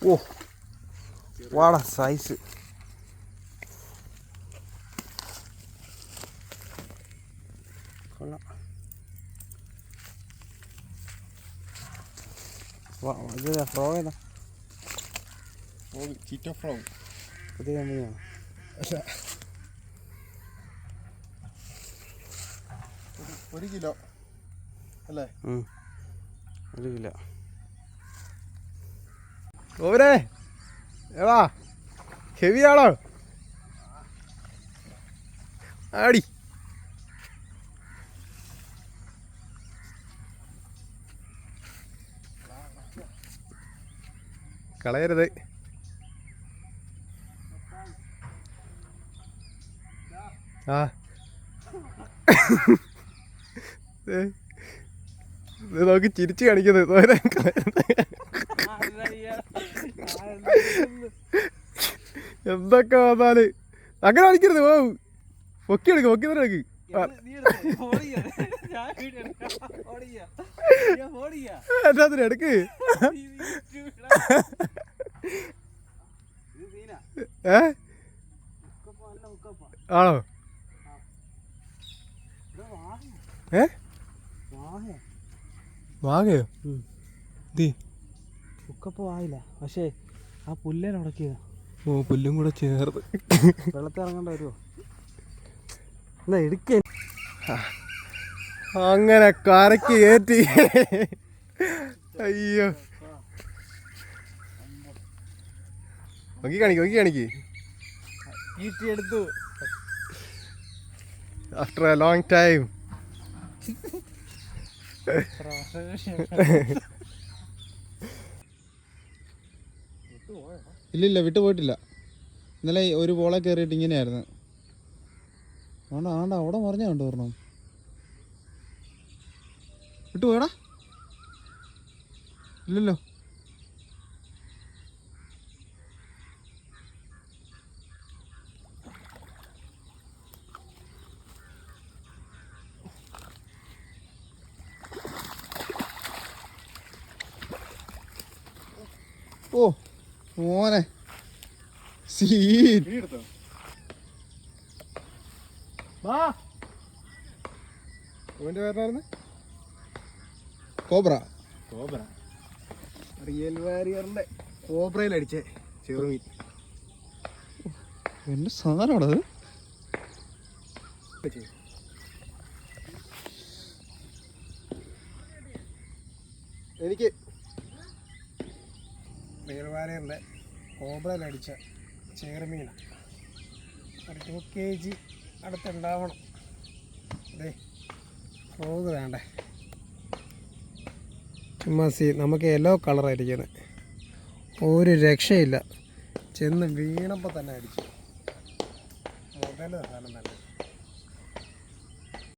ഓ വാടാ സൈസ്. കൊള്ളാം. ഫ്രോ ഏതാ? ചീറ്റ ഫ്രോ പുതിയ കമ്പനിയാണ്. ഒരു കിലോ അല്ലേ? 1 കിലോ. ഓരേ ഏവാ ഹെവിയാണോ? ആടി. കളയരുത്. ആ നോക്കി ചിരിച്ചു കാണിക്കുന്നത്. എന്തൊക്കെ വന്നാല് അങ്ങനെ കളിക്കരുത്. ഓ പൊക്കി എടുക്ക്, പൊക്കി തന്നെ എടുക്ക്. എന്നാത്തിന് എടുക്ക്. ആണോ? വാങ്ങയോ? ഉക്കപ്പം ആയില്ല, പക്ഷേ ആ പുല്ലേനെ ഉടക്കിയതാ. ഓ പുല്ലും കൂടെ ചേർത്ത് വെള്ളത്തിൽ ഇറങ്ങേണ്ട വരുമോ? എന്നാ എടുക്ക. അങ്ങനെ കരക്ക് കയറ്റി. അയ്യോ നോക്കി കാണിക്ക്, നോക്കി കാണിക്ക്. എടുത്തു. After A long time. ഇല്ലില്ല, വിട്ടു പോയിട്ടില്ല. ഇന്നലെ ഒരു പോളെ കയറിയിട്ട് ഇങ്ങനെയായിരുന്നു. ആണ്ടാ അവിടെ മറിഞ്ഞ കണ്ടു പറഞ്ഞു. വിട്ടു പോയടാ. ഇല്ലല്ലോ. ഓ മോനെ സീൻ. കോബ്ര. റിയൽ വാരിയറിന്റെ കോബ്രയിൽ അടിച്ചേ ചെറുമീൻ. എന്റെ സാധനമാണത്. എനിക്ക് റിയൽ വാരിയറിന്റെ കോബ്രയിൽ അടിച്ച ചെറുമീനാണ്. ഒരു 2 kg അടുത്തുണ്ടാവണം. അതെ ഫ്രോഗ് വേണ്ടേ? ചുമ്മാ നമുക്ക് യെല്ലോ കളറായിരിക്കുന്നത്. ഒരു രക്ഷയില്ല. ചെന്ന് വീണപ്പോൾ തന്നെ അടിച്ചു. മുതൽ സാധനം നല്ല